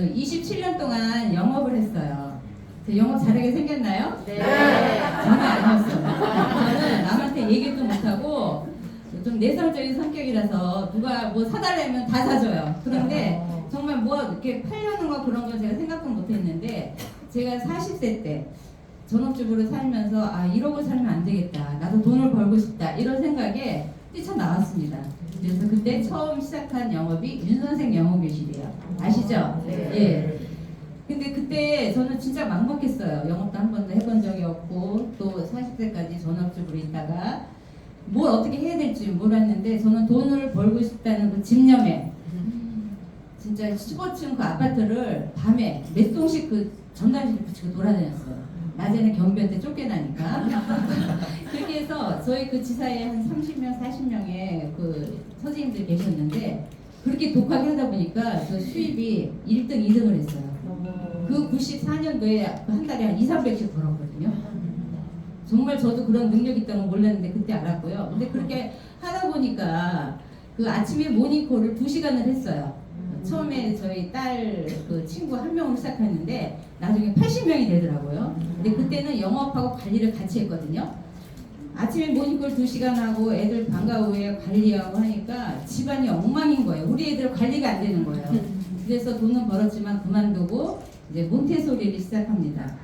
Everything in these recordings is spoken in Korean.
27년 동안 영업을 했어요. 저 영업 잘하게 생겼나요? 네. 전혀 아니었어요. 저는 남한테 얘기도 못하고 좀 내성적인 성격이라서 누가 뭐 사달라면 다 사줘요. 그런데 정말 뭐 이렇게 팔려는 거 그런 거 제가 생각도 못했는데 제가 40세 때 전업주부로 살면서 아 이러고 살면 안 되겠다. 나도 돈을 벌고 싶다. 이런 생각에 뛰쳐나왔습니다. 그래서 그때 처음 시작한 영업이 윤선생 영업교실이에요. 아시죠? 네. 예. 근데 그때 저는 진짜 막막했어요. 영업도 한 번도 해본 적이 없고 또 40세까지 전업주부로 있다가 뭘 어떻게 해야 될지 몰랐는데 저는 돈을 벌고 싶다는 그 집념에 진짜 15층 그 아파트를 밤에 몇 동씩 그 전단지를 붙이고 돌아다녔어요. 낮에는 경비한테 쫓겨나니까. 그렇게 해서 저희 그 지사에 한 30명, 40명의 그 선생님들 계셨는데 그렇게 독하게 하다 보니까 저 수입이 1등, 2등을 했어요. 그 94년도에 한 달에 한 2, 300씩 벌었거든요. 정말 저도 그런 능력이 있다는 걸 몰랐는데 그때 알았고요. 근데 그렇게 하다 보니까 그 아침에 모닝콜을 2시간을 했어요. 처음에 저희 딸 그 친구 한 명으로 시작했는데 나중에 80명이 되더라고요. 근데 그때는 영업하고 관리를 같이 했거든요. 아침에 모닝콜 2시간 하고 애들 방과 후에 관리하고 하니까 집안이 엉망인 거예요. 우리 애들 관리가 안 되는 거예요. 그래서 돈은 벌었지만 그만두고 이제 몬테소리를 시작합니다.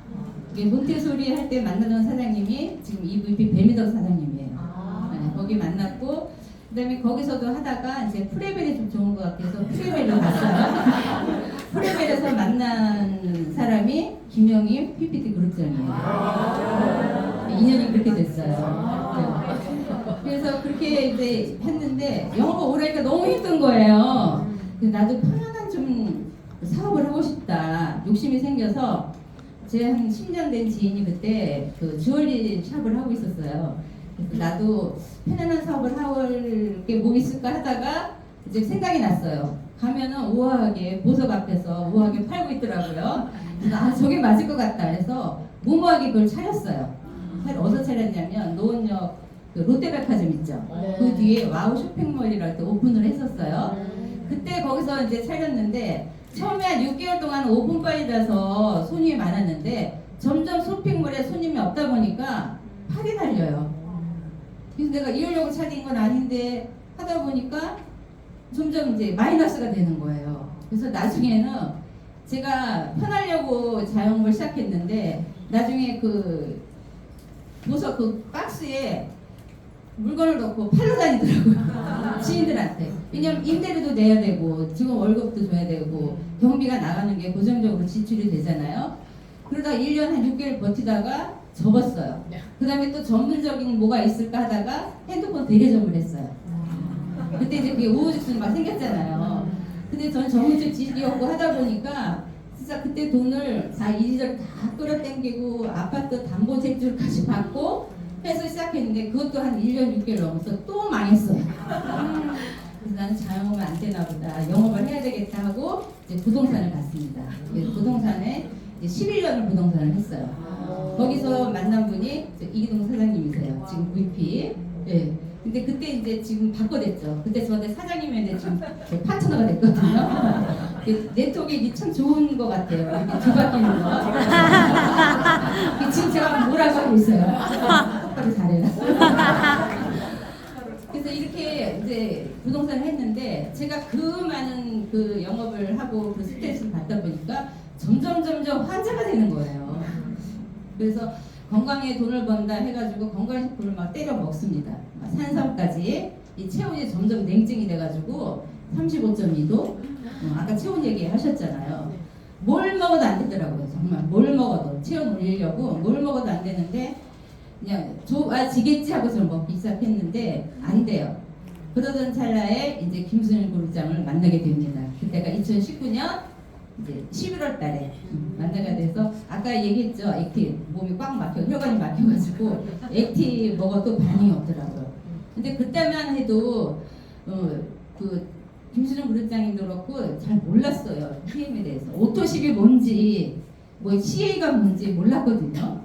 몬테소리 할 때 만나던 사장님이 지금 EVP 배미덕 사장님이에요. 네, 거기 만났고 그다음에 거기서도 하다가 이제 프레벨이 좀 좋은 것 같아서 프레벨로 갔어요. 프레벨에서 만난 사람이 김영임 PPT 그룹장이에요. 인연이 그렇게 됐어요. 네. 그래서 그렇게 이제 했는데 영어가 오라니까 너무 힘든 거예요. 나도 편안한 좀 사업을 하고 싶다 욕심이 생겨서 제 한 10년 된 지인이 그때 그 주얼리 샵을 하고 있었어요. 그래서 나도 편안한 사업을 할 게 뭐 있을까 하다가 이제 생각이 났어요. 가면은 우아하게 보석 앞에서 우아하게 팔고 있더라고요. 그래서 아 저게 맞을 것 같다 그래서 무모하게 그걸 차렸어요. 어디서 차렸냐면 노원역 그 롯데백화점 있죠. 그 뒤에 와우 쇼핑몰이라고 때 오픈을 했었어요. 그때 거기서 이제 차렸는데 처음에 한 6개월 동안 오픈빨이라서 손님이 많았는데 점점 쇼핑몰에 손님이 없다 보니까 팔이 날려요. 그래서 내가 이러려고 차린 건 아닌데 하다 보니까 점점 이제 마이너스가 되는 거예요. 그래서 나중에는 제가 편하려고 자영업을 시작했는데 나중에 그 보석 그 박스에 물건을 넣고 팔러 다니더라고요. 지인들한테. 왜냐면 임대료도 내야 되고 직원 월급도 줘야 되고 경비가 나가는 게 고정적으로 지출이 되잖아요. 그러다 1년 한 6개월 버티다가 접었어요. 그 다음에 또 전문적인 뭐가 있을까 하다가 핸드폰 대리점을 했어요. 그때 이제 그게 우후죽순이 막 생겼잖아요. 근데 저는 전문적 지식이 없고 하다 보니까 진짜 그때 돈을 다 이리저리 다 끌어당기고 아파트 담보 대출까지 받고 해서 시작했는데 그것도 한 1년 6개월 넘어서 또 망했어요. 그래서 나는 자영업은 안 되나 보다. 영업을 해야 되겠다 하고 이제 부동산을 갔습니다. 그래서 부동산에 이제 11년을 부동산을 했어요. 거기서 만난 분이 이기동 사장님이세요. 지금 VP. 예. 근데 그때 이제 지금 바꿔댔죠. 그때 저한테 사장님인데 지금 파트너가 됐거든요. 네트워크가 참 좋은 것 같아요. 이렇게 뒤바뀌는 거. 지금 제가 뭐라고 하고 있어요. 똑바로 잘해라. 그래서 이렇게 이제 부동산을 했는데 제가 그 많은 그 영업을 하고 그 스트레스를 받다 보니까 점점 환자가 되는 거예요. 그래서 건강에 돈을 번다 해가지고 건강식품을 막 때려 먹습니다. 산삼까지 이 체온이 점점 냉증이 돼가지고 35.2도 아까 체온 얘기 하셨잖아요. 뭘 먹어도 안 되더라고요. 정말 뭘 먹어도 체온 올리려고 뭘 먹어도 안 되는데 그냥 좋아지겠지 하고 저는 먹기 시작했는데 안 돼요. 그러던 찰나에 이제 김순일 그룹장을 만나게 됩니다. 그때가 2019년 이제 11월 달에 만나게 돼서 아까 얘기했죠. 액티 몸이 꽉 막혀 혈관이 막혀가지고 액티 먹어도 반응이 없더라고요. 근데 그때만 해도 그 김수정 그룹장님도 그렇고 잘 몰랐어요. PM에 대해서 오토십이 뭔지 뭐 CA가 뭔지 몰랐거든요.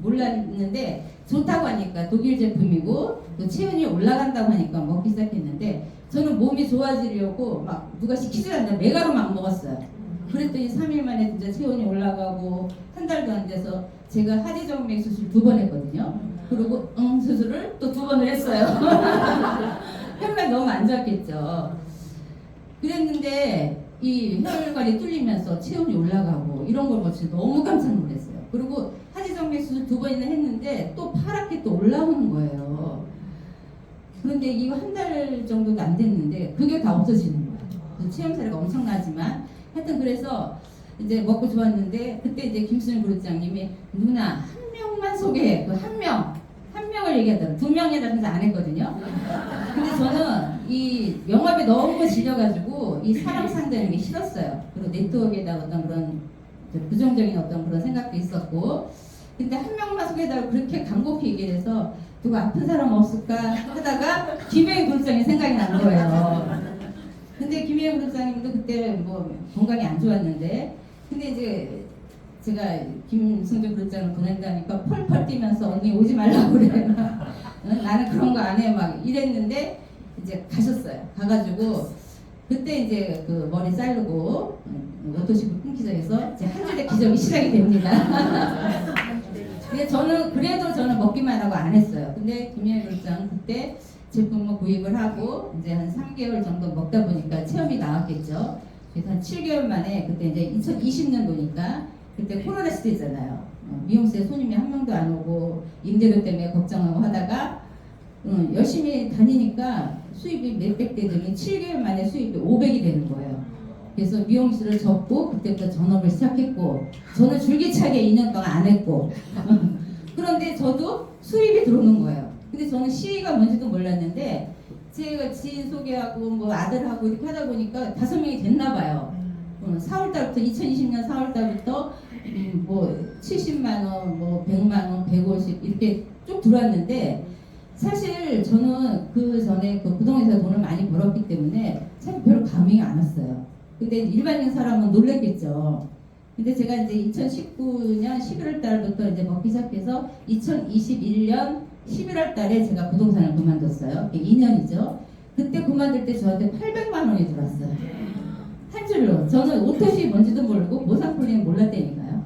몰랐는데 좋다고 하니까 독일 제품이고 또 체온이 올라간다고 하니까 먹기 시작했는데 저는 몸이 좋아지려고 막 누가 시키지 않는데 메가로 막 먹었어요. 그랬더니 3일 만에 진짜 체온이 올라가고 한 달도 안 돼서 제가 하지정맥 수술 2번 했거든요. 그리고 수술을 또 2번을 했어요. 혈관이 너무 안 좋았겠죠. 그랬는데 이 혈관이 뚫리면서 체온이 올라가고 이런 걸 보고 너무 깜짝 놀랐어요. 그리고 하지정맥 수술 2번이나 했는데 또 파랗게 또 올라오는 거예요. 그런데 이거 한 달 정도도 안 됐는데 그게 다 없어지는 거예요. 체험사례가 엄청나지만 하여튼 그래서 이제 먹고 좋았는데 그때 이제 김수진 부부장님이 누나 한 명만 소개해. 그 한 명을 얘기하더라고요. 2명이라서 안 했거든요. 근데 저는 이 영업에 너무 질려가지고 이 사람 상대하는 게 싫었어요. 그리고 네트워크에다 어떤 그런 부정적인 어떤 그런 생각도 있었고, 근데 한 명만 소개해달라고 그렇게 간곡히 얘기를 해서 누가 아픈 사람 없을까 하다가 김혜영 부부장이 생각이 난 거예요. 근데 김혜영 부부장님도 그때 뭐 건강이 안 좋았는데, 근데 이제 제가 김승조 부부장을 보낸다니까 펄펄 뛰면서 언니 오지 말라고 그래. 나는 그런 거 안 해. 막 이랬는데 이제 가셨어요. 가가지고 그때 이제 그 머리 자르고 오토시브 끊기자 해서 이제 한 줄의 기적이 시작이 됩니다. 근데 그래도 저는 먹기만 하고 안 했어요. 근데 김혜영 부부장 그때 제품을 구입을 하고 이제 한 3개월 정도 먹다 보니까 체험이 나왔겠죠. 그래서 한 7개월 만에 그때 이제 2020년도니까 그때 코로나 시대잖아요. 미용실에 손님이 한 명도 안 오고 임대료 때문에 걱정하고 하다가 열심히 다니니까 수입이 몇백 되더니 7개월 만에 수입이 500이 되는 거예요. 그래서 미용실을 접고 그때부터 전업을 시작했고 저는 줄기차게 2년 동안 안 했고 그런데 저도 수입이 들어오는 거예요. 근데 저는 시위가 뭔지도 몰랐는데 제가 지인 소개하고 뭐 아들하고 이렇게 하다 보니까 5명이 됐나 봐요. 4월달부터 2020년 4월달부터 뭐 70만 원, 뭐 100만 원, 150 이렇게 쭉 들어왔는데 사실 저는 그 전에 그 부동산에서 돈을 많이 벌었기 때문에 참 별로 감흥이 안 왔어요. 근데 일반인 사람은 놀랬겠죠. 근데 제가 이제 2019년 11월 달부터 이제 먹기 시작해서 2021년 11월 달에 제가 부동산을 그만뒀어요. 2년이죠. 그때 그만둘 때 저한테 800만 원이 들어왔어요. 한 줄로. 저는 오토시 뭔지도 모르고 모상폴리는 몰랐다니까요.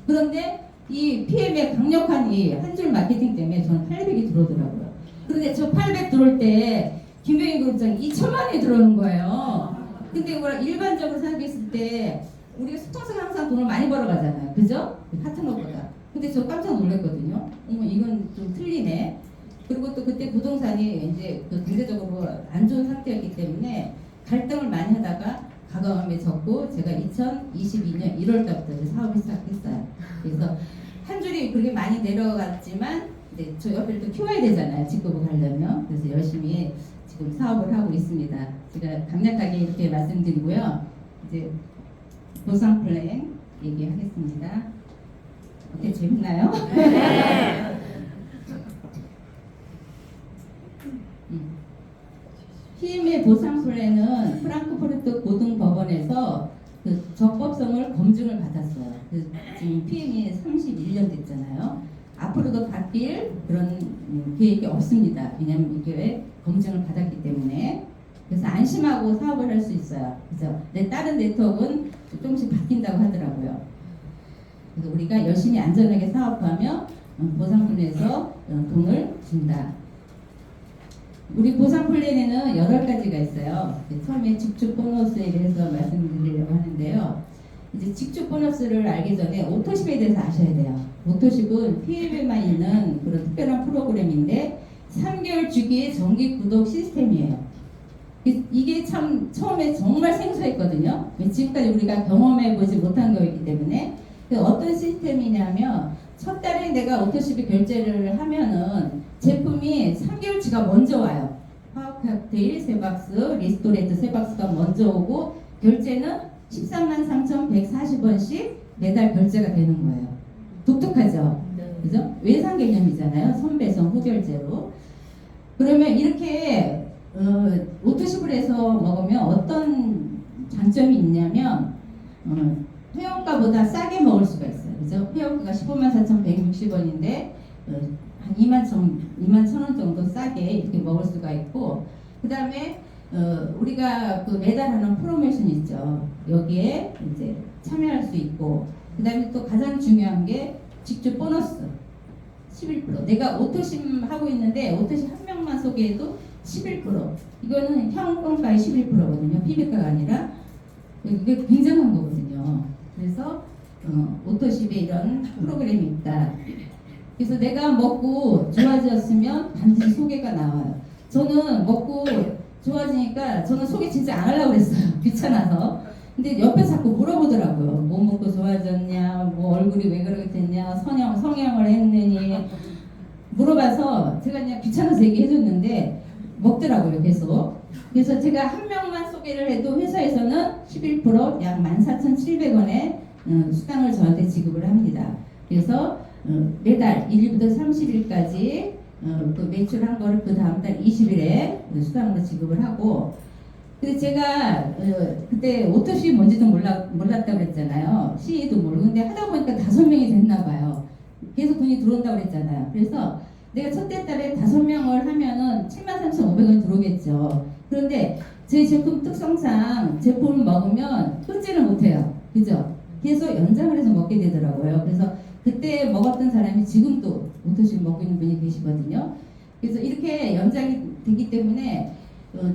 그런데 이 PM의 강력한 이 한 줄 마케팅 때문에 저는 800이 들어오더라고요. 그런데 저 800 들어올 때 김병희 그룹장이 2천만 원이 들어오는 거예요. 근데 우리가 일반적으로 생각했을 때 우리가 스폰서가 항상 돈을 많이 벌어가잖아요. 그죠? 파트너보다. 근데 저 깜짝 놀랐거든요. 어머 이건 좀 틀리네. 그리고 또 그때 부동산이 이제 그 경제적으로 안 좋은 상태였기 때문에 갈등을 많이 하다가 가감에 졌고 제가 2022년 1월 달부터 이제 사업을 시작했어요. 그래서 한 줄이 그렇게 많이 내려갔지만 이제 저 옆에 또 키워야 되잖아요. 직급을 가려면. 그래서 열심히 지금 사업을 하고 있습니다. 제가 강력하게 이렇게 말씀드리고요. 이제 보상 플랜 얘기하겠습니다. 어때 재밌나요? 네. PM의 보상 플랜은 프랑크푸르트 고등법원에서 그 적법성을 검증을 받았어요. 지금 PM이 31년 됐잖아요. 앞으로도 바뀔 그런 계획이 없습니다. 왜냐하면 이게 검증을 받았기 때문에. 그래서 안심하고 사업을 할 수 있어요. 그래서 다른 네트워크는 조금씩 바뀐다고 하더라고요. 그래서 우리가 열심히 안전하게 사업하며 보상 플랜에서 돈을 준다. 우리 보상 플랜에는 8가지가 있어요. 처음에 직축 보너스에 대해서 말씀드리려고 하는데요. 이제 직축 보너스를 알기 전에 오토십에 대해서 아셔야 돼요. 오토십은 PM에만 있는 그런 특별한 프로그램인데 3개월 주기의 정기 구독 시스템이에요. 이게 참 처음에 정말 생소했거든요. 지금까지 우리가 경험해보지 못한 거였기 때문에. 어떤 시스템이냐면 첫 달에 내가 오토십에 결제를 하면은 제품이 3개월치가 먼저 와요. 화학 칵테일 3박스, 리스토레이트 3박스가 먼저 오고 결제는 133,140원씩 매달 결제가 되는 거예요. 독특하죠? 그죠? 외상 개념이잖아요. 선배송 후결제로. 그러면 이렇게 오토십을 해서 먹으면 어떤 장점이 있냐면 회원가보다 싸게 먹을 수가 있어요. 그죠? 회원가가 154,160원인데 한 21,000원 정도 싸게 이렇게 먹을 수가 있고, 그 다음에 우리가 그 매달 하는 프로모션 있죠. 여기에 이제 참여할 수 있고, 그 다음에 또 가장 중요한 게 직접 보너스 11%. 내가 오토심 하고 있는데 오토심 한 명만 소개해도 11%. 이거는 평가의 11%거든요. 피비과가 아니라. 이게 굉장한 거거든요. 그래서 오토십에 이런 프로그램이 있다. 그래서 내가 먹고 좋아졌으면 반드시 소개가 나와요. 저는 먹고 좋아지니까 저는 소개 진짜 안 하려고 그랬어요. 귀찮아서. 근데 옆에 자꾸 물어보더라고요. 뭐 먹고 좋아졌냐, 뭐 얼굴이 왜 그렇게 됐냐, 성형을 했느니 물어봐서 제가 그냥 귀찮아서 얘기해줬는데 먹더라고요, 계속. 그래서 제가 한 명만 소개를 해도 회사에서는 11%약 14,700원의 수당을 저한테 지급을 합니다. 그래서 매달 1일부터 30일까지 또 매출한 거를 그 다음 달 20일에 수당으로 지급을 하고, 근데 제가 그때 오토시 뭔지도 몰랐다고 그랬잖아요. CE도 모르고. 근데 하다 보니까 5명이 됐나 봐요. 계속 돈이 들어온다고 그랬잖아요. 그래서 내가 첫째 달에 5명을 하면은 73,500원 들어오겠죠. 그런데 제 제품 특성상 제품을 먹으면 끊지를 못해요. 그죠? 계속 연장을 해서 먹게 되더라고요. 그래서 그때 먹었던 사람이 지금도 오토시 먹고 있는 분이 계시거든요. 그래서 이렇게 연장이 되기 때문에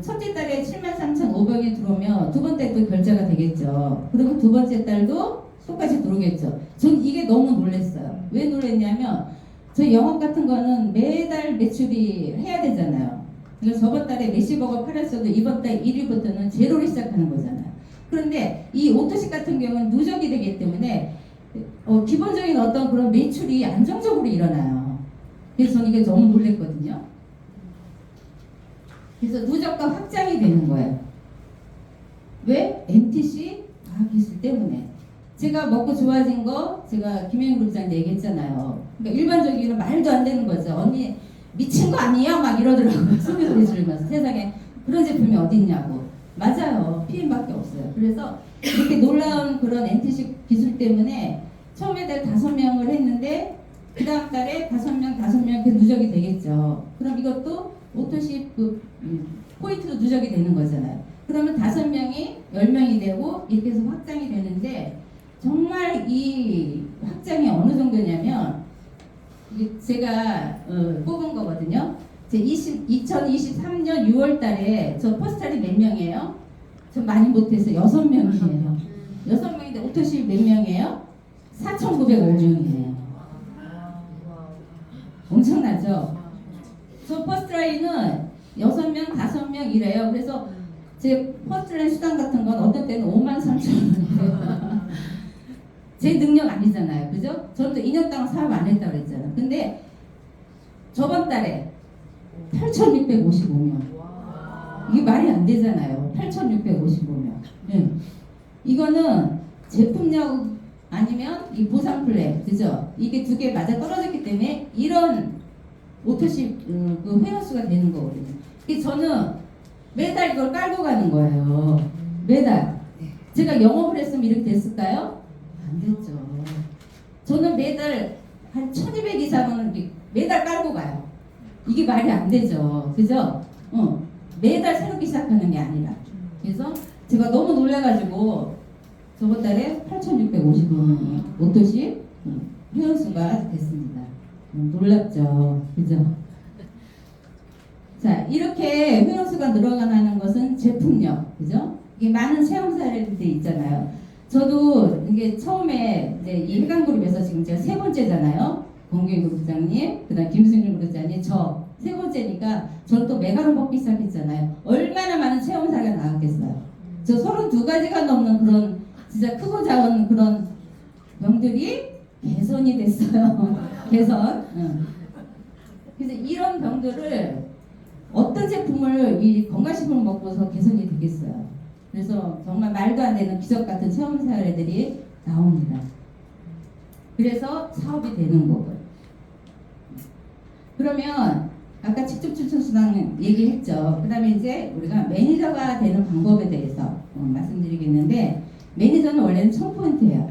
첫째 달에 73,500원이 들어오면 두 번째 또 결제가 되겠죠. 그리고 두 번째 달도 똑같이 들어오겠죠. 전 이게 너무 놀랐어요. 왜 놀랐냐면 저희 영업 같은 거는 매달 매출이 해야 되잖아요. 그래서 저번 달에 몇십억을 팔았어도 이번 달 1위부터는 제로를 시작하는 거잖아요. 그런데 이 오토식 같은 경우는 누적이 되기 때문에 기본적인 어떤 그런 매출이 안정적으로 일어나요. 그래서 저는 이게 너무 놀랐거든요. 그래서 누적과 확장이 되는 거예요. 왜? MTC 과학기술 때문에. 제가 먹고 좋아진 거 제가 김혜영 그룹장한테 얘기했잖아요. 그러니까 일반적으로 말도 안 되는 거죠. 언니 미친 거 아니야? 막 이러더라고요. 소리 지르면서 세상에 그런 제품이 어디 있냐고. 맞아요. PM밖에 없어요. 그래서 이렇게 놀라운 그런 MTC 기술 때문에 처음에 달 5명을 했는데 그 다음 달에 5명 이렇게 누적이 되겠죠. 그럼 이것도 오토십 포인트도 누적이 되는 거잖아요. 그러면 5명이 10명이 되고 이렇게 해서 확장이 되는데, 정말 이 확장이 어느 정도냐면 제가 뽑은 거거든요. 제 2023년 6월 달에 저 포스탈이 몇 명이에요? 저 많이 못했어요. 6명이에요. 6명인데 오토십 몇 명이에요? 4,905명이에요. 엄청나죠? 저 퍼스트라인은 6명, 5명 이래요. 그래서 제 퍼스트라인 수당 같은 건 어떤 때는 53,000원이에요. 제 능력 아니잖아요. 그죠? 저는 또 2년 동안 사업 안 했다고 그랬잖아요. 근데 저번 달에 8,655명. 이게 말이 안 되잖아요. 8,655명. 네. 이거는 제품력 아니면 이 보상 플랜, 그죠? 이게 두 개 맞아 떨어졌기 때문에 이런 오토십 그 회원수가 되는 거거든요. 그래서 저는 매달 이걸 깔고 가는 거예요. 매달. 제가 영업을 했으면 이렇게 됐을까요? 안 됐죠. 저는 매달 한 1,200 이상은 매달 깔고 가요. 이게 말이 안 되죠. 그죠? 매달 새롭게 시작하는 게 아니라. 그래서 제가 너무 놀라가지고 저번 달에 8,650원이 오토십 회원수가 됐습니다. 놀랍죠. 그죠? 자, 이렇게 회원수가 늘어나는 것은 제품력. 그죠? 이게 많은 체험 사례들이 있잖아요. 저도 이게 처음에 이제 이 해강그룹에서 지금 제가 3번째잖아요. 공규 그룹장님, 그 다음 김승윤 그룹장님, 저 3번째니까 저는 또 메가로 먹기 시작했잖아요. 얼마나 많은 체험 사례가 나왔겠어요. 저 32가지가 넘는 그런 진짜 크고 작은 그런 병들이 개선이 됐어요. 개선. 그래서 이런 병들을 어떤 제품을 이 건강식품을 먹고서 개선이 되겠어요. 그래서 정말 말도 안 되는 기적 같은 체험 사례들이 나옵니다. 그래서 사업이 되는 거고요. 그러면 아까 직접 추천 수당 얘기했죠. 그 다음에 이제 우리가 매니저가 되는 방법에 대해서 말씀드리겠는데, 매니저는 원래는 1000포인트예요.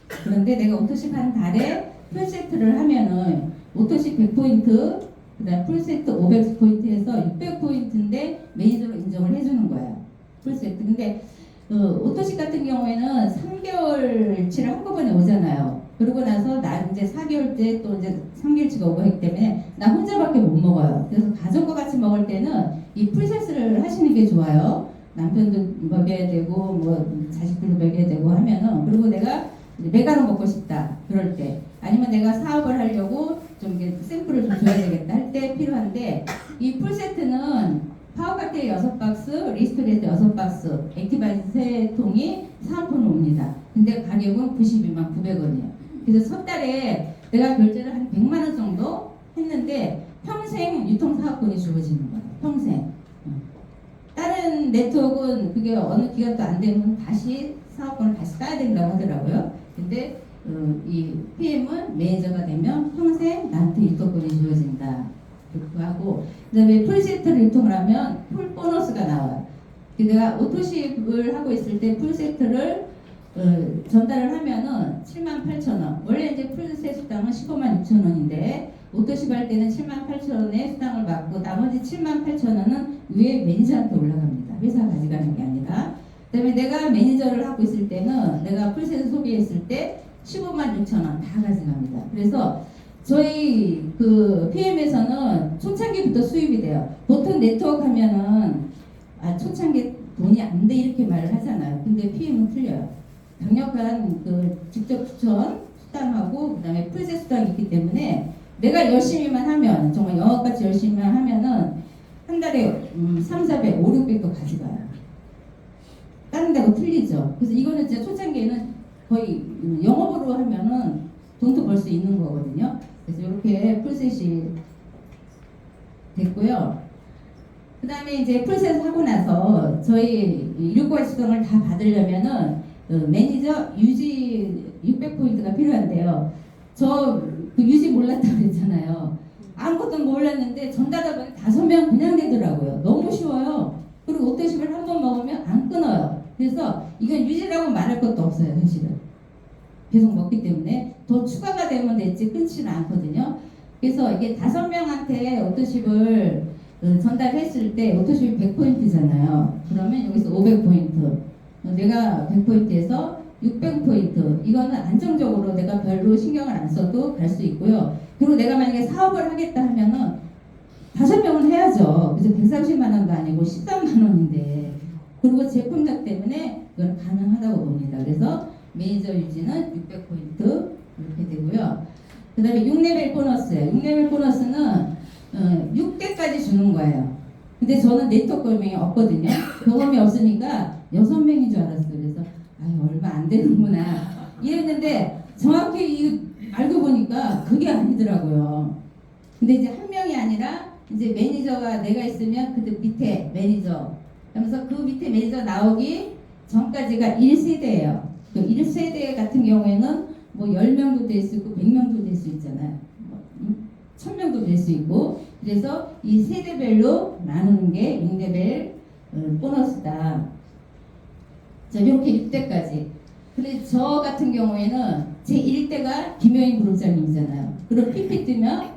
그런데 내가 오토십 한 달에 풀세트를 하면은 오토십 100포인트, 그 다음 풀세트 500포인트 해서 600포인트인데 매니저로 인정을 해주는 거예요. 풀세트. 근데 오토식 같은 경우에는 3개월치를 한꺼번에 오잖아요. 그러고 나서 나 이제 4개월째 또 이제 3개월치가 오고 하기 때문에 나 혼자밖에 못 먹어요. 그래서 가족과 같이 먹을 때는 이 풀셋을 하시는 게 좋아요. 남편도 먹여야 되고 뭐 자식들도 먹여야 되고 하면은. 그리고 내가 이제 메가로 먹고 싶다 그럴 때, 아니면 내가 사업을 하려고 좀 이게 샘플을 좀 줘야 되겠다 할 때 필요한데, 이 풀세트는 파워카트 6박스, 리스토레트 6박스, 액티바이즈 3통이 사은품으로 옵니다. 근데 가격은 92만 900원이에요. 그래서 석 달에 내가 결제를 한 100만 원 정도 했는데 평생 유통사업권이 주어지는 거예요. 평생. 다른 네트워크는 그게 어느 기간도 안 되면 다시 사업권을 다시 따야 된다고 하더라고요. 근데 이 PM은 매니저가 되면 평생 나한테 유통권이 주어진다. 그렇게 하고, 그 다음에 풀세트를 유통을 하면 풀 보너스가 나와요. 내가 오토십을 하고 있을 때 풀세트를 전달을 하면은 78,000원. 원래 이제 풀셋 수당은 156,000원인데 오토십 할 때는 78,000원의 수당을 받고 나머지 78,000원은 위에 매니저한테 올라갑니다. 회사가 가져가는 게 아니라. 그다음에 내가 매니저를 하고 있을 때는 내가 풀셋을 소개했을 때 156,000원 다 가져갑니다. 그래서 저희 그 PM에서는 초창기부터 수입이 돼요. 보통 네트워크 하면은 초창기 돈이 안 돼 이렇게 말을 하잖아요. 근데 PM은 틀려요. 강력한 그 직접 추천 수당하고 그다음에 풀셋 수당이 있기 때문에 내가 열심히만 하면, 정말 영업같이 열심히만 하면은 한 달에 3, 400, 5, 600도 가져가요. 다른 데하고 틀리죠. 그래서 이거는 진짜 초창기에는 거의 영업으로 하면은 돈도 벌 수 있는 거거든요. 그래서 이렇게 풀셋이 됐고요. 그 다음에 이제 풀셋 하고 나서 저희 169화 수당을 다 받으려면은 매니저 유지 600포인트가 필요한데요. 그 유지 몰랐다고 그랬잖아요. 아무것도 몰랐는데 전달하다 보니 5명 그냥 되더라고요. 너무 쉬워요. 그리고 오토십을 한 번 먹으면 안 끊어요. 그래서 이건 유지라고 말할 것도 없어요, 사실은. 계속 먹기 때문에 더 추가가 되면 됐지 끊지는 않거든요. 그래서 이게 5명한테 오토십을 전달했을 때 오토십이 100포인트잖아요. 그러면 여기서 500포인트, 내가 100포인트에서 600포인트, 이거는 안정적으로 내가 별로 신경을 안 써도 갈 수 있고요. 그리고 내가 만약에 사업을 하겠다 하면은 5명은 해야죠. 그래서 130만 원도 아니고 13만 원인데, 그리고 제품력 때문에 이건 가능하다고 봅니다. 그래서 매니저 유지는 600포인트 이렇게 되고요. 그 다음에 6레벨 보너스예요. 6레벨 보너스는 6대까지 주는 거예요. 근데 저는 네트워크 경험이 없거든요. 경험이 없으니까 6명인 줄 알았어요. 그래서 얼마 안 되는구나 이랬는데 정확히 이거 알고 보니까 그게 아니더라고요. 근데 이제 한 명이 아니라 이제 매니저가 내가 있으면 그때 밑에 매니저 하면서 그 밑에 매니저 나오기 전까지가 1세대예요. 그 1세대 같은 경우에는 뭐 10명도 될 수 있고 100명도 될 수 있잖아요. 1000명도 될 수 있고, 그래서 이 세대별로 나누는 게 6레벨 보너스다. 자, 이렇게 6대까지. 근데 저 같은 경우에는 제 1대가 김효인 그룹장님이잖아요. 그럼 PPT면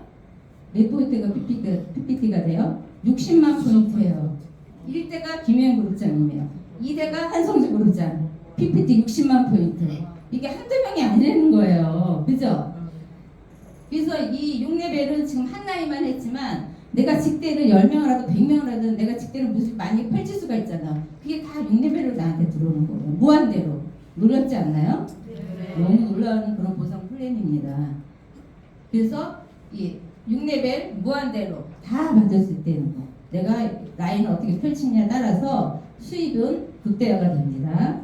몇 포인트가 PPT가 돼요? 60만 포인트예요. 1대가 김효인 그룹장님이에요. 2대가 한성주 그룹장. PPT 60만 포인트. 이게 한두 명이 아니라는 거예요. 그죠? 그래서 이 6레벨은 지금 한 나이만 했지만 내가 직대를 10명을 하든 100명을 하든 내가 직대를 무슨 많이 펼칠 수가 있잖아. 그게 다 6레벨로 나한테 들어오는 거예요. 무한대로. 놀랍지 않나요? 네. 너무 놀라운 그런 보상 플랜입니다. 그래서 이 6레벨 무한대로 다 받을 수 있다는 거. 내가 라인을 어떻게 펼치냐에 따라서 수익은 극대화가 됩니다.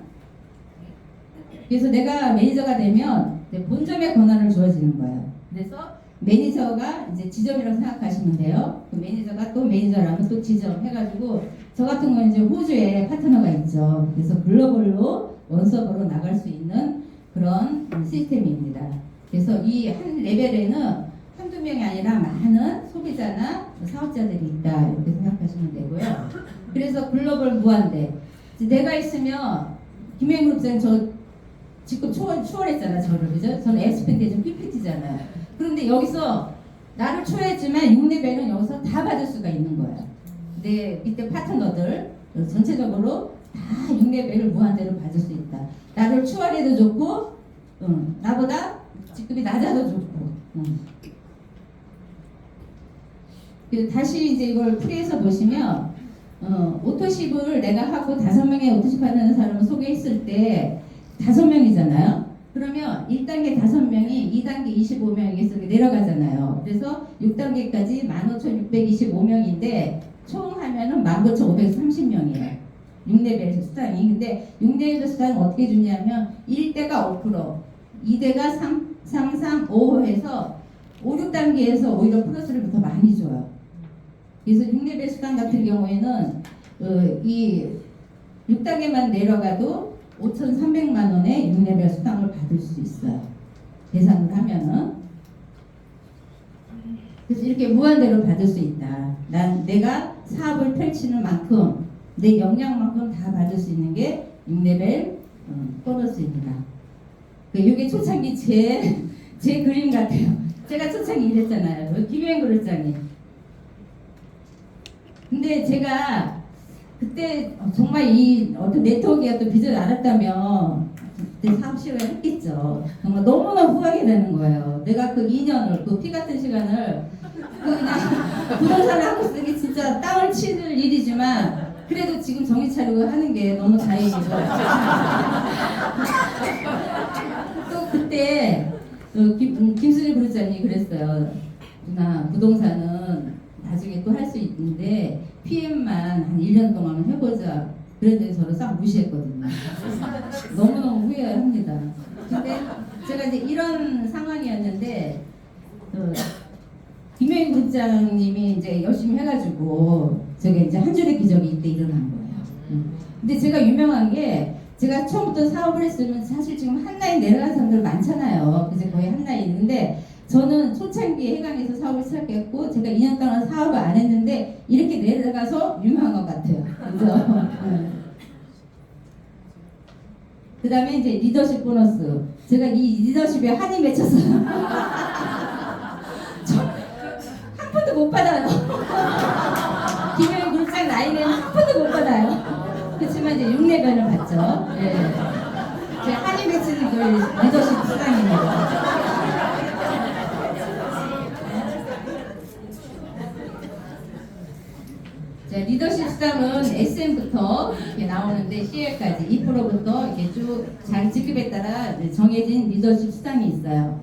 그래서 내가 매니저가 되면 본점의 권한을 주어지는 거예요. 그래서 매니저가 이제 지점이라고 생각하시면 돼요. 그 매니저가 또 매니저라면 또 지점 해가지고, 저 같은 경우는 이제 호주에 파트너가 있죠. 그래서 글로벌로 원서버로 나갈 수 있는 그런 시스템입니다. 그래서 이 한 레벨에는 한두 명이 아니라 많은 소비자나 사업자들이 있다, 이렇게 생각하시면 되고요. 그래서 글로벌 무한대. 내가 있으면 김혜인 그룹장 저 지금 초월했잖아, 저를. 그죠? 저는 엑스펜디션 PPT잖아요. 그런데 여기서 나를 초월했지만 6레벨은 여기서 다 받을 수가 있는 거예요. 내 밑에 파트너들 전체적으로 다 6레벨을 무한대로 받을 수 있다. 나를 추월해도 좋고, 나보다 직급이 낮아도 좋고. 다시 이제 이걸 풀이해서 보시면, 오토십을 내가 하고 5명의 오토십 하는 사람을 소개했을 때 5명이잖아요. 그러면 1단계 5명이 2단계 25명에서 내려가잖아요. 그래서 6단계까지 15,625명인데 총 하면은 19,530명이에요. 6레벨 수당이. 근데 6레벨 수당은 어떻게 주냐면 1대가 5%, 2대가 3, 5 해서 5, 6단계에서 오히려 플러스를 더 많이 줘요. 그래서 6레벨 수당 같은 경우에는 이 6단계만 내려가도 5,300만 원의 6레벨 수당을 받을 수 있어요. 계산을 하면은. 그래서 이렇게 무한대로 받을 수 있다. 내가 사업을 펼치는 만큼 내 역량만큼 다 받을 수 있는 게 6레벨 보너스입니다. 이게 초창기 제 그림 같아요. 제가 초창기 이랬잖아요. 김혜영 그룹장이. 근데 제가 그때 정말 이 어떤 네트워크의 어떤 비전을 알았다면 그때 사업 시작을 했겠죠. 정말 너무나 후하게 되는 거예요. 내가 그 2년을 그 피 같은 시간을 그냥 부동산을 하고 쓰기 진짜 땅을 치는 일이지만 그래도 지금 정신 차리고 하는 게 너무 다행이고 또 그때 김수리 그룹장이 그랬어요. 누나 부동산은 나중에 또 할 수 있는데 PM만 한 1년 동안 해보자. 그랬는데 저를 싹 무시했거든요. 너무너무 후회합니다. 근데 제가 이제 이런 상황이었는데 김혜인 국장님이 이제 열심히 해가지고 저게 이제 한 줄의 기적이 이때 일어난 거예요. 근데 제가 유명한 게 제가 처음부터 사업을 했으면 사실 지금 한라인 내려간 사람들 많잖아요. 그래서 거의 한라인인데 저는 초창기에 해강에서 사업을 시작했고 제가 2년 동안 사업을 안 했는데 이렇게 내려가서 유명한 것 같아요. 그죠? 그 다음에 이제 리더십 보너스. 제가 이 리더십에 한이 맺혔어요. 한 푼도 못 받아요. 김효영 그룹장 나이는 한 푼도 못 받아요. 그렇지만 이제 6레벨을 받죠. 네. 제 한이 맺히는 그 리더십 수당입니다. 리더십 수당은 SM부터 이렇게 나오는데 CL까지 2%부터 이렇게 쭉 자기 직급에 따라 정해진 리더십 수당이 있어요.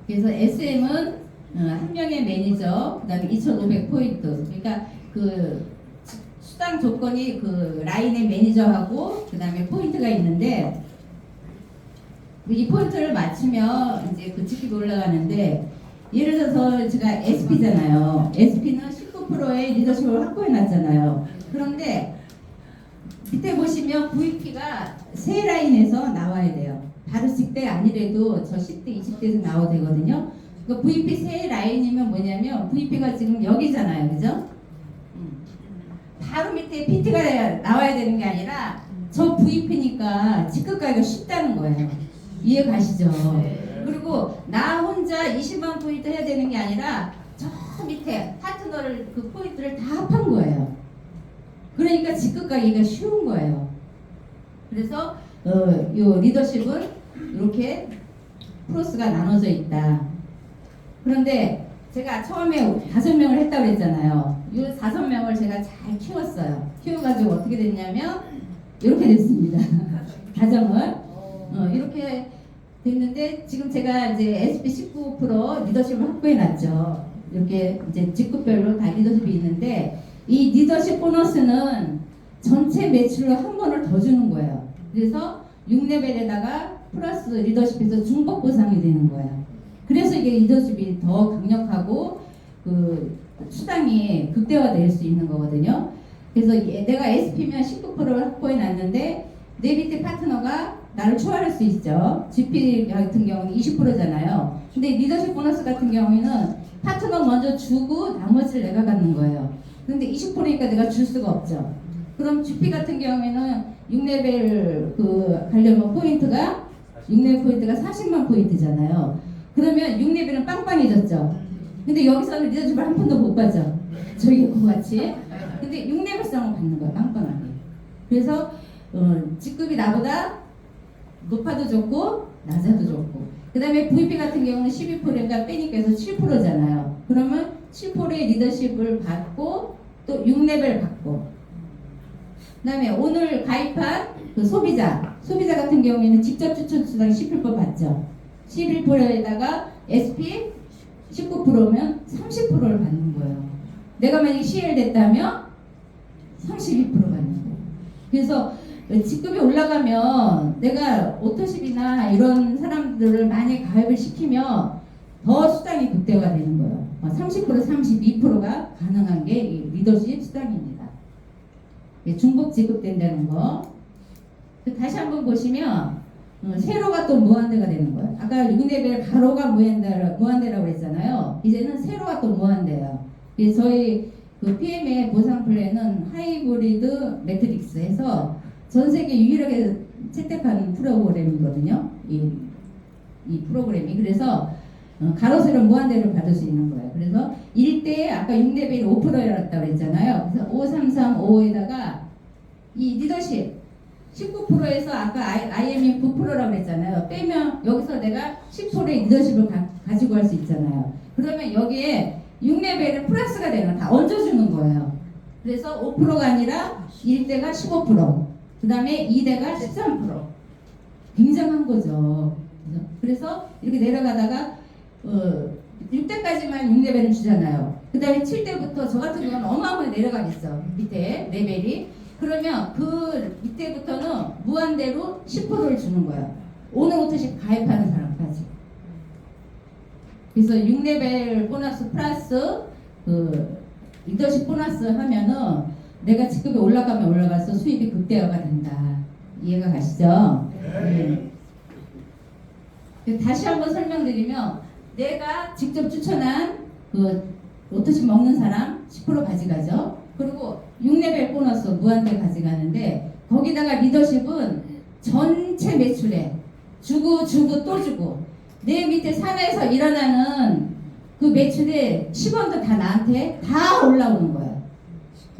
그래서 SM은 한 명의 매니저, 그다음에 2,500포인트. 그러니까 그 수당 조건이 그 라인의 매니저하고 그다음에 포인트가 있는데 이 포인트를 맞추면 이제 그 직급이 올라가는데 예를 들어서 제가 SP잖아요. SP는 19%의 리더십을 확보해 놨잖아요. 그런데 밑에 보시면 VP가 세 라인에서 나와야 돼요. 바로 직대 아니래도 저 10대, 20대에서 나와도 되거든요. 그 VP 세 라인이면 뭐냐면 VP가 지금 여기잖아요. 그죠? 바로 밑에 PT가 나와야 되는 게 아니라 저 VP니까 직급 가기가 쉽다는 거예요. 이해 가시죠? 그리고 나 혼자 20만 포인트 해야 되는 게 아니라 저 밑에 파트너를 그 포인트를 다 합한 거예요. 그러니까 직급 가기가 쉬운 거예요. 그래서 요 리더십은 이렇게 프로스가 나눠져 있다. 그런데 제가 처음에 5명을 했다고 했잖아요. 이 5명을 제가 잘 키웠어요. 키워가지고 어떻게 됐냐면 이렇게 됐습니다. 가정을 이렇게 됐는데 지금 제가 이제 SP 19% 리더십을 확보해 놨죠. 이렇게 이제 직급별로 다 리더십이 있는데 이 리더십 보너스는 전체 매출로 한 번을 더 주는 거예요. 그래서 6레벨에다가 플러스 리더십에서 중복 보상이 되는 거예요. 그래서 이게 리더십이 더 강력하고 그 수당이 극대화될 수 있는 거거든요. 그래서 내가 SP면 19%를 확보해 놨는데 내 밑에 파트너가 나를 초월할 수 있죠. GP 같은 경우는 20%잖아요. 근데 리더십 보너스 같은 경우에는 파트너 먼저 주고 나머지를 내가 갖는 거예요. 근데 20%니까 내가 줄 수가 없죠. 그럼 GP 같은 경우에는 6레벨 그 가려면 포인트가 6레벨 포인트가 40만 포인트잖아요. 그러면 6레벨은 빵빵해졌죠. 근데 여기서는 리더십을 한 푼도 못 받죠. 저기 같이. 근데 6레벨 수당을 받는 거야, 빵빵하게. 그래서 직급이 나보다 높아도 좋고 낮아도 좋고, 그 다음에 VP 같은 경우는 12%인가 빼니까 해서 7%잖아요. 그러면 7%의 리더십을 받고 또 6레벨 받고, 그 다음에 오늘 가입한 그 소비자 같은 경우에는 직접 추천 수당 11% 받죠. 11%에다가 SP 19%면 30%를 받는 거예요. 내가 만약에 CL 됐다면 32% 받는 거예요. 그래서 직급이 올라가면 내가 오토십이나 이런 사람들을 많이 가입을 시키면 더 수당이 극대화가 되는 거예요. 30%, 32%가 가능한 게 이 리더십 수당입니다. 중복 지급된다는 거. 다시 한번 보시면 세로가 또 무한대가 되는 거예요. 아까 6레벨 가로가 무한대라고 했잖아요. 이제는 세로가 또 무한대예요. 저희 그 PM의 보상 플랜은 하이브리드 매트릭스 해서 전 세계 유일하게 채택한 프로그램이거든요. 이 프로그램이. 그래서 가로 세로 무한대를 받을 수 있는 거예요. 그래서 1대에 아까 6레벨이 5%였다고 했잖아요. 그래서 5335에다가 이 리더십 19%에서 아까 IM이 9%라고 했잖아요. 빼면 여기서 내가 10%의 리더십을 가지고 갈 수 있잖아요. 그러면 여기에 6레벨은 플러스가 되는, 다 얹어주는 거예요. 그래서 5%가 아니라 1대가 15%, 그 다음에 2대가 13%. 굉장한 거죠. 그래서 이렇게 내려가다가 6대까지만 6레벨을 주잖아요. 그 다음에 7대부터 저 같은 경우는 어마어마하게 내려가겠어. 밑에 레벨이. 그러면 그 밑에부터는 무한대로 10%를 주는 거예요. 오늘 오토십 가입하는 사람까지. 그래서 6레벨 보너스 플러스 그 리더십 보너스 하면은 내가 직급이 올라가면 올라가서 수입이 극대화가 된다. 이해가 가시죠? 네. 다시 한번 설명드리면 내가 직접 추천한 그 오토십 먹는 사람 10% 가져가죠. 그리고 6레벨 보너스 무한대 가져가는데 거기다가 리더십은 전체 매출에 주고 또 주고 내 밑에 산에서 일어나는 그 매출에 10원도 다 나한테 다 올라오는 거예요.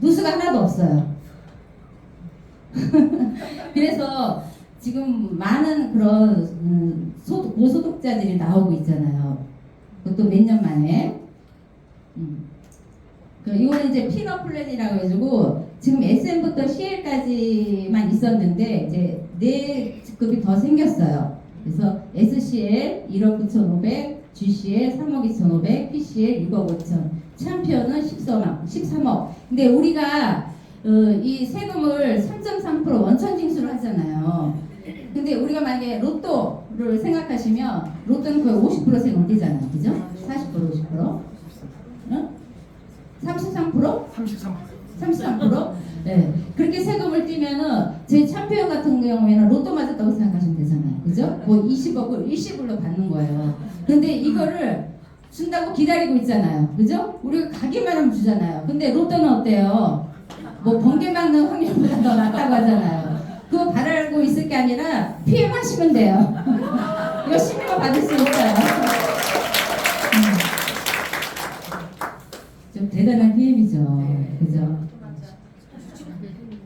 누수가 하나도 없어요. 그래서 지금 많은 그런 고소득자들이 나오고 있잖아요. 그것도 몇 년 만에. 이거는 이제 피너 플랜이라고 해가지고 지금 SM부터 CL까지만 있었는데 이제 4직급이 더 생겼어요. 그래서 SCL 1억 9,500, GCL 3억 2,500, PCL 6억 5천, 챔피언은 13억. 근데 우리가 이 세금을 3.3% 원천 징수를 하잖아요. 근데 우리가 만약에 로또를 생각하시면 로또는 거의 50% 세금 떼잖아요. 그죠? 40%, 50%? 응? 33%? 33%? 네. 그렇게 세금을 떼면은 제 챔피언 같은 경우에는 로또 맞았다고 생각하시면 되잖아요. 그죠? 뭐 20억을 일시불로 받는 거예요. 근데 이거를 준다고 기다리고 있잖아요. 그죠? 우리가 가기만 하면 주잖아요. 근데 로또는 어때요? 뭐 번개 맞는 확률보다 더 낮다고 하잖아요. 그거 바라고 있을 게 아니라 PM하시면 돼요. 열심히만 받을 수 있어요. 좀 대단한 PM이죠. 그죠?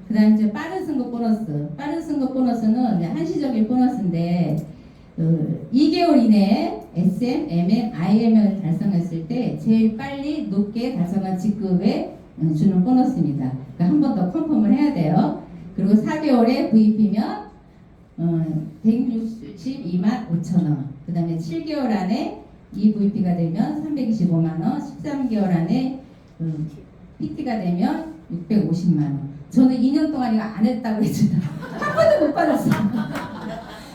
그 다음 이제 빠른 승급 보너스. 빠른 승급 보너스는 이제 한시적인 보너스인데 2개월 이내에 SM, MM, IM을 달성했을 때 제일 빨리 높게 달성한 직급에 주는 보너스입니다. 그러니까 한 번 더 컨펌을 해야 돼요. 그리고 4개월에 VP면 162만 5천 원. 그 다음에 7개월 안에 EVP가 되면 325만 원. 13개월 안에 PT가 되면 650만 원. 저는 2년 동안 이거 안 했다고 했잖아요. 한 번도 못 받았어요.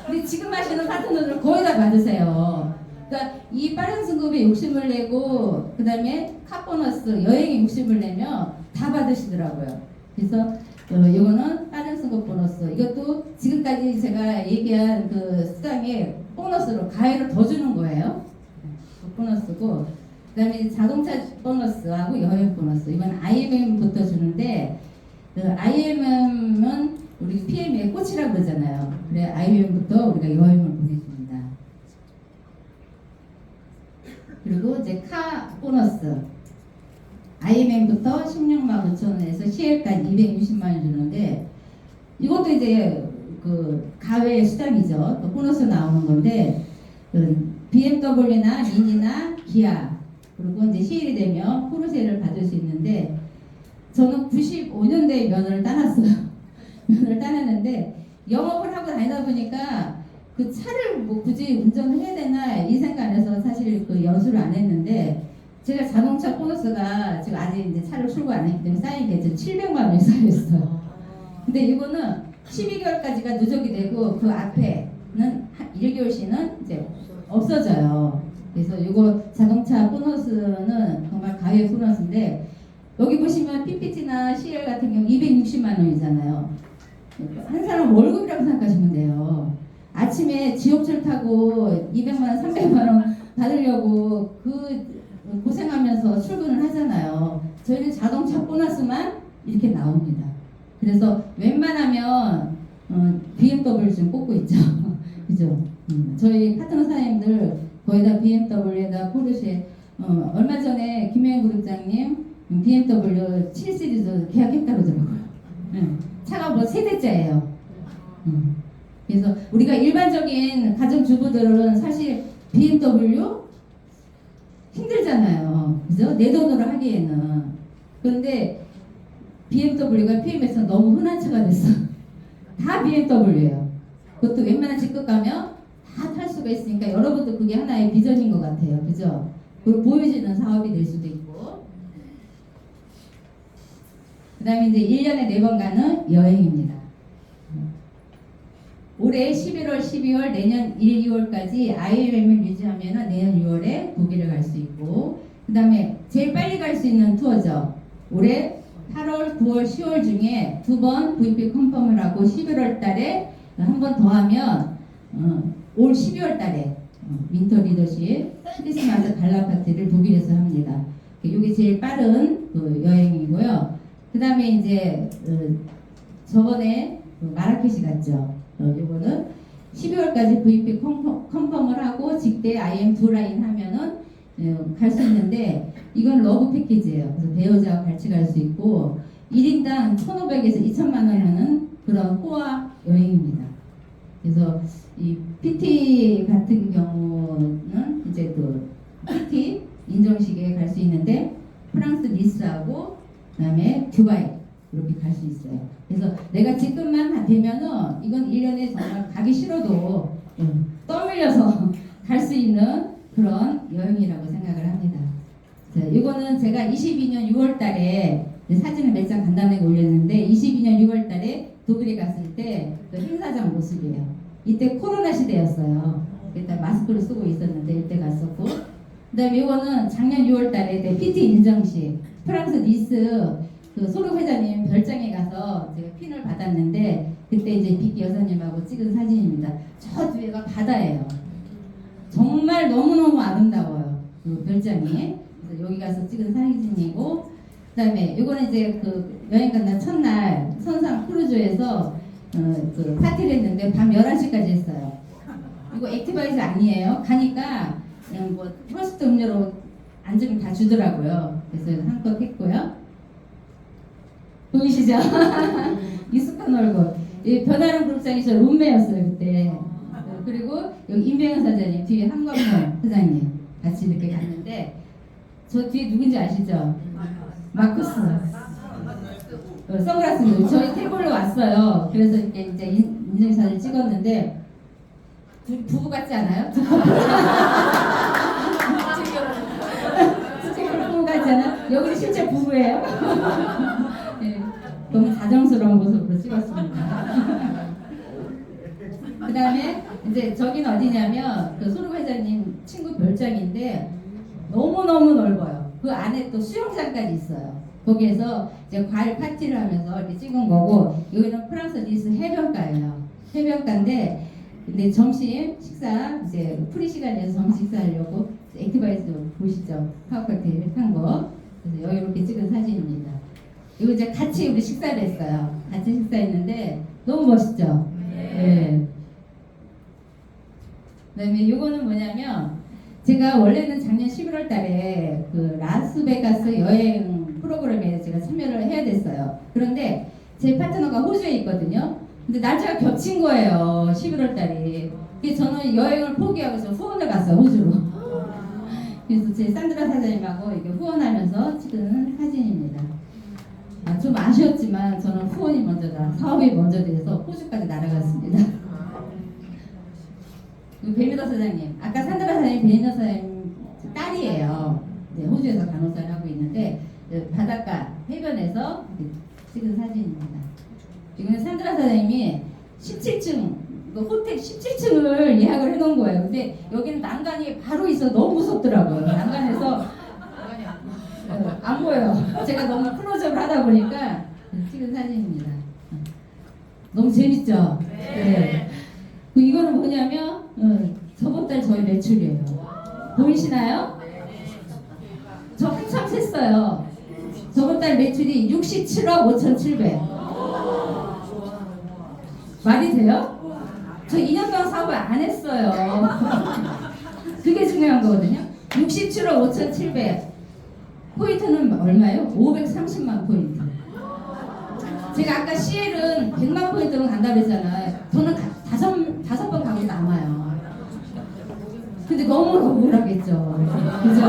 근데 지금 하시는 파트너들 거의 다 받으세요. 그러니까 이 빠른 승급에 욕심을 내고 그 다음에 카보너스 여행에 욕심을 내면 다 받으시더라고요. 그래서 이거는 빠른 승급 보너스. 이것도 지금까지 제가 얘기한 그 수당에 보너스로 가해를 더 주는 거예요. 그 보너스고 그 다음에 자동차 보너스하고 여행 보너스. 이건 IMM부터 주는데 IMM은 우리 PM의 꽃이라고 그러잖아요. 그래 IMM부터 우리가 여행을 보내줍니다. 그리고 이제 카 보너스. IMM부터 16만 5천 원에서 CL까지 260만 원 주는데 이것도 이제 그 가외 수단이죠. 또 보너스 나오는 건데 BMW나 미니나 기아 그리고 이제 시일이 되면 포르쉐를 받을 수 있는데 저는 95년대에 면허를 따놨어요. 면허를 따놨는데 영업을 하고 다니다 보니까 그 차를 뭐 굳이 운전을 해야 되나 이 생각 안해서 사실 그 연수를 안 했는데 제가 자동차 보너스가 지금 아직 이제 차를 출고 안 했기 때문에 쌓인 게 700만 원이 쌓여있어요. 근데 이거는 12개월까지가 누적이 되고 그 앞에는 1개월씩은 이제 없어져요. 그래서 이거 자동차 보너스는 정말 가외 보너스인데 여기 보시면 PPT나 CL 같은 경우 260만 원이잖아요. 한 사람 월급이라고 생각하시면 돼요. 아침에 지옥철 타고 200만 원, 300만 원 받으려고 그 고생하면서 출근을 하잖아요. 저희는 자동차 보너스만 이렇게 나옵니다. 그래서 웬만하면 BMW 좀 뽑고 있죠. 그죠? 저희 파트너 사장님들 거의 다 BMW에다 포르쉐 얼마 전에 김혜영 그룹장님 BMW 7 시리즈 계약했다 그러더라고요. 차가 뭐 세대째예요. 그래서 우리가 일반적인 가정주부들은 사실 BMW 힘들잖아요. 그죠? 내 돈으로 하기에는. 그런데 BMW가 PM에서 너무 흔한 차가 됐어. 다 BMW예요. 그것도 웬만한 직급 가면 다 탈 수가 있으니까 여러분도 그게 하나의 비전인 것 같아요. 그죠? 그리고 보여지는 사업이 될 수도 있고. 그 다음에 이제 1년에 4번 가는 여행입니다. 올해 11월, 12월, 내년 1, 2월까지 IM을 유지하면 내년 6월에 독일을 갈 수 있고 그 다음에 제일 빨리 갈 수 있는 투어죠. 올해 8월, 9월, 10월 중에 2번 VP 컨펌을 하고 11월 달에 한 번 더 하면 올 12월 달에 윈터 리더십 크리스마스 갈라 파티를 독일에서 합니다. 이게 제일 빠른 그 여행이고요. 그 다음에 이제 저번에 마라케시 갔죠. 이거는 12월까지 VP 컨펌을 하고 직대 IM 두 라인 하면은 갈 수 있는데 이건 러브 패키지예요. 그래서 배우자와 같이 갈 수 있고 1인당 1,500에서 2,000만 원 하는 그런 호화 여행입니다. 그래서 이 PT 같은 경우는 이제 그 PT 인정식에 갈 수 있는데 프랑스 니스하고 그다음에 두바이 이렇게 갈 수 있어요. 그래서 내가 지금만 되면은 이건 1년에 정말 가기 싫어도 떠밀려서 갈 수 있는 그런 여행이라고 생각을 합니다. 자, 이거는 제가 22년 6월 달에 사진을 몇 장 간단하게 올렸는데 22년 6월 달에 독일에 갔을 때 그 행사장 모습이에요. 이때 코로나 시대였어요. 그때 마스크를 쓰고 있었는데 이때 갔었고 그 다음에 이거는 작년 6월 달에 PT 인정식 프랑스 니스 그 소록 회장님 별장에 가서 제가 핀을 받았는데 그때 이제 비키 여사님하고 찍은 사진입니다. 저 뒤에가 바다예요. 정말 너무너무 아름다워요. 그 별장이. 그래서 여기 가서 찍은 사진이고 그 다음에 이거는 이제 그 여행 끝난 첫날 선상 크루즈에서 그 파티를 했는데 밤 11시까지 했어요. 이거 액티바이즈 아니에요. 가니까 그냥 뭐 프로스트 음료로 앉으면 다 주더라고요. 그래서 한껏 했고요. 보이시죠? 익숙한 얼굴. 이 변하는 그룹장이 저 룸메였어요 그때. 그리고 여기 임병현 사장님 뒤에 한광모 사장님 같이 이렇게 갔는데 저 뒤에 누군지 아시죠? 마쿠스. 선글라스 저희 테이블로 왔어요. 그래서 이렇게 이제 인증사진 찍었는데 부부 같지 않아요? 스티커로 부부 같지 않아요? 여기는 실제 부부예요. 네, 너무 다정스러운 모습으로 찍었습니다. 그 다음에 이제 저긴 어디냐면 그 소록 회장님 친구 별장인데 너무너무 넓어요. 그 안에 또 수영장까지 있어요. 거기에서 이제 과일 파티를 하면서 이렇게 찍은 거고 여기는 프랑스 니스 해변가예요. 해변가인데 근데 점심 식사 이제 프리 시간에서 점심 식사하려고 액티바이즈 보시죠. 카우카테일 한 거. 그래서 여기 이렇게 찍은 사진입니다. 이거 이제 같이 우리 식사를 했어요. 같이 식사했는데 너무 멋있죠? 네. 그다음에 이거는 뭐냐면 제가 원래는 작년 11월 달에 그 라스베가스 여행 프로그램에 제가 참여를 해야 됐어요. 그런데 제 파트너가 호주에 있거든요. 근데 날짜가 겹친 거예요. 11월 달이. 그래서 저는 여행을 포기하고 저 후원을 갔어요. 호주로. 그래서 제 산드라 사장님하고 이렇게 후원하면서 찍은 사진입니다. 좀 아쉬웠지만 저는 후원이 먼저다. 사업이 먼저 돼서 호주까지 날아갔습니다. 배미더 사장님. 아까 산드라 사장님 배미더 사장님 딸이에요. 네, 호주에서 간호사를 하고 있는데 바닷가 해변에서 찍은 사진입니다. 지금 산드라 사장님이 17층 호텔 17층을 예약을 해놓은 거예요. 근데 여기는 난간이 바로 있어 너무 무섭더라고요. 난간에서 안 보여요. 제가 너무 클로즈업을 하다 보니까 찍은 사진입니다. 너무 재밌죠? 네. 이거는 뭐냐면 저번 달 저희 매출이에요. 보이시나요? 저 한참 셌어요. 저번 달 매출이 67억 5,700. 말이 돼요? 저 2년 동안 사업을 안 했어요. 그게 중요한 거거든요. 67억 5,700. 포인트는 얼마예요? 530만 포인트. 제가 아까 CL은 100만 포인트로 간다고 그랬잖아요. 저는 다섯 번 가고 남아요. 근데 너무 억울하겠죠. 그죠?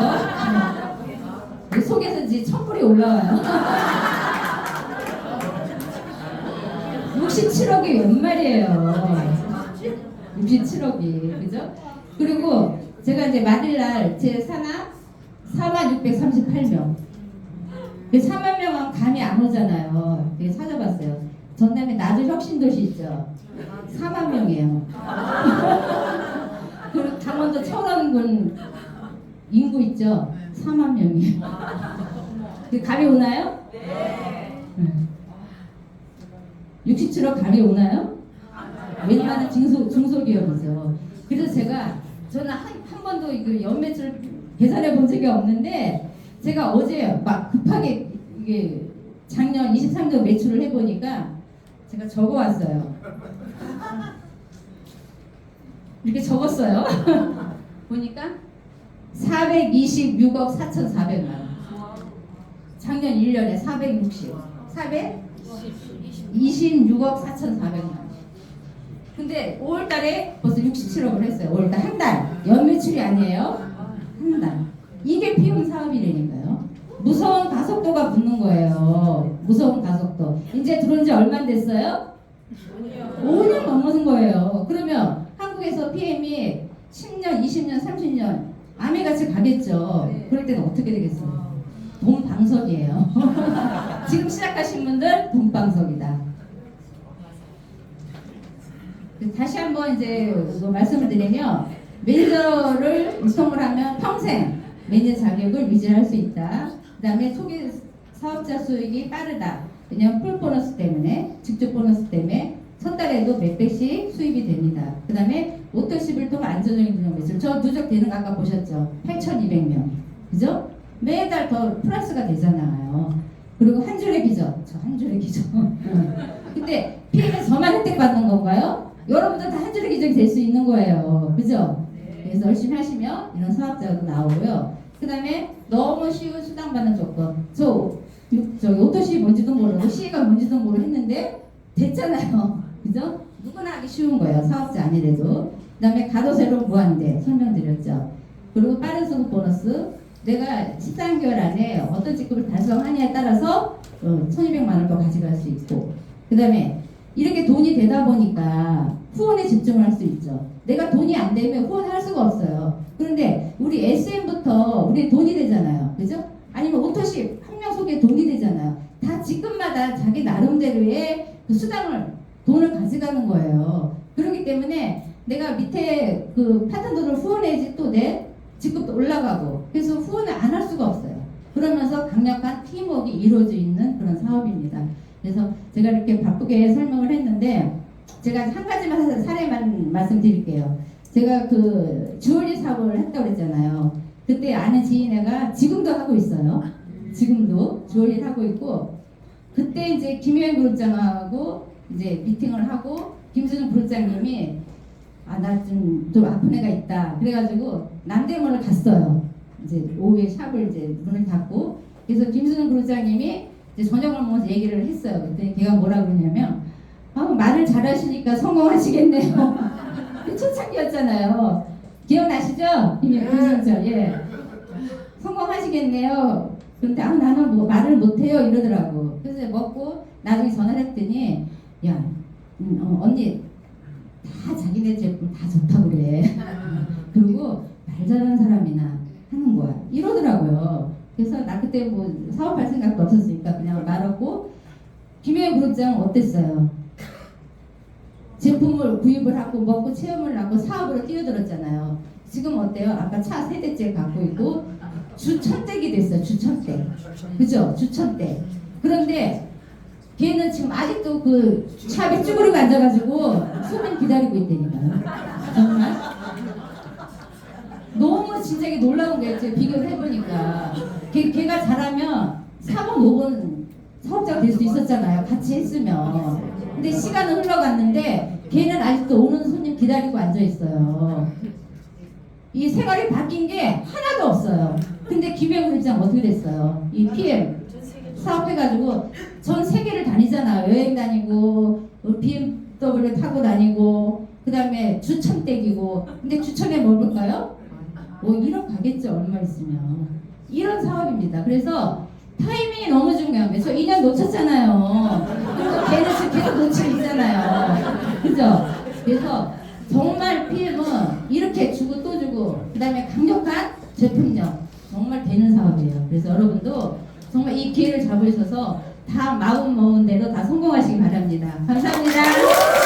속에서 이제 천불이 올라와요. 67억이 웬 말이에요. 67억이. 그죠? 그리고 제가 이제 말일날 제 산하 4638명. 4만 명은 감이 안 오잖아요. 되게 찾아봤어요. 전남에 나주 혁신도시 있죠. 4만 명이에요. 그리고 강원도 철원군 인구 있죠. 4만 명이에요. 감이 오나요? 네. 67억 감이 오나요? 웬만한 중소기업이죠. 그래서 저는 한 번도 이거 연매출 계산해 본 적이 없는데 제가 어제 막 급하게 이게 작년 23년 매출을 해보니까 제가 적어왔어요. 이렇게 적었어요. 보니까 426억 4,400만 원. 작년 1년에 426억 4,400만 원. 근데 5월달에 벌써 67억을 했어요. 5월달 한 달. 연매출이 아니에요. 한 달. 이게 피움 사업이라니까요. 무서운 가속도가 붙는 거예요. 무서운 가속도. 이제 들어온 지 얼마 안 됐어요? 5년 넘어선 거예요. 그러면 한국에서 PM이 10년, 20년, 30년 아메같이 가겠죠. 그럴 때는 어떻게 되겠어요? 돈방석이에요. 지금 시작하신 분들 돈방석이다. 다시 한번 이제 말씀을 드리면 매니저를 유통을 하면 평생 매니저 자격을 유지할 수 있다. 그 다음에 초기 사업자 수익이 빠르다. 왜냐하면 풀 보너스 때문에, 직접 보너스 때문에 첫 달에도 몇백씩 수입이 됩니다. 그 다음에 오토 11통 안정적인 누적 매출. 저 누적 되는 거 아까 보셨죠? 8,200명. 그죠? 매달 더 플러스가 되잖아요. 그리고 한 줄의 기적. 저 한 줄의 기적. 근데 PM에 저만 혜택 받는 건가요? 여러분들 다 한 줄의 기적이 될 수 있는 거예요. 그죠? 그래서 열심히 하시면 이런 사업자도 나오고요. 그 다음에 너무 쉬운 수당받는 조건. 저기 오토시 뭔지도 모르고 시가 뭔지도 모르고 했는데 됐잖아요. 그죠? 누구나 하기 쉬운 거예요. 사업자 아니래도. 그 다음에 가도세로 무한대 설명드렸죠. 그리고 빠른 수급 보너스. 내가 13개월 안에 어떤 직급을 달성하냐에 따라서 1,200만 원 더 가져갈 수 있고. 그 다음에 이렇게 돈이 되다 보니까 후원에 집중을 할 수 있죠. 내가 돈이 안 되면 후원할 수가 없어요. 그런데 우리 SM부터 우리 돈이 되잖아요. 그죠? 아니면 오토시 한 명 속에 돈이 되잖아요. 다 직급마다 자기 나름대로의 그 수당을 돈을 가져가는 거예요. 그렇기 때문에 내가 밑에 그 파트너를 후원해야지 또 내 직급도 올라가고 그래서 후원을 안 할 수가 없어요. 그러면서 강력한 팀워크가 이루어져 있는 그런 사업입니다. 그래서 제가 이렇게 바쁘게 설명을 했는데 제가 한 가지만 사례만 말씀드릴게요. 제가 그 주얼리 사업을 했다고 그랬잖아요. 그때 아는 지인애가 지금도 하고 있어요. 지금도 주얼리를 하고 있고 그때 이제 김효영 그룹장하고 이제 미팅을 하고 김수정 그룹장님이 나 좀 아픈 애가 있다. 그래가지고 남대문을 갔어요. 이제 오후에 샵을 이제 문을 닫고 그래서 김수정 그룹장님이 이제 저녁을 먹어서 얘기를 했어요. 그때 걔가 뭐라 그러냐면 말을 잘하시니까 성공하시겠네요. 초창기였잖아요. 기억나시죠? 김영철. 예. 성공하시겠네요. 근데 나는 뭐 말을 못해요 이러더라고. 그래서 먹고 나중에 전화를 했더니 야 언니 다 자기네 제품 다 좋다고 그래. 그리고 말 잘하는 사람이나 하는 거야 이러더라고요. 그래서 나 그때 뭐 사업할 생각도 없었으니까 그냥 말하고 김혜영 그룹장은 어땠어요? 제품을 구입을 하고 먹고 체험을 하고 사업으로 뛰어들었잖아요. 지금 어때요? 아까 차 3대째 갖고 있고 주천댁이 됐어요. 주천댁. 그죠? 주천댁. 그런데 걔는 지금 아직도 그 샵에 쭈그리고 앉아가지고 손님 기다리고 있다니까요. 정말 너무 진짜 이게 놀라운 거예요. 제가 비교를 해보니까 걔가 잘하면 4번 5번 사업자가 될 수 있었잖아요. 같이 했으면. 근데 시간은 흘러갔는데 걔는 아직도 오는 손님 기다리고 앉아있어요. 이 생활이 바뀐 게 하나도 없어요. 근데 김혜영 입장 어떻게 됐어요? 이 PM 사업해가지고 전 세계를 다니잖아요. 여행 다니고 BMW 타고 다니고 그 다음에 주천댁이고. 근데 주천에 뭘 볼까요? 뭐 1억 가겠죠. 얼마 있으면. 이런 사업입니다. 그래서 타이밍이 너무 중요한 거예요. 저 2년 놓쳤잖아요. 그리고 걔는 지금 계속 놓치고 있잖아요. 그죠? 그래서 정말 PM은 이렇게 주고 또 주고 그 다음에 강력한 제품력 정말 되는 사업이에요. 그래서 여러분도 정말 이 기회를 잡으셔서 다 마음 먹은 대로 다 성공하시기 바랍니다. 감사합니다.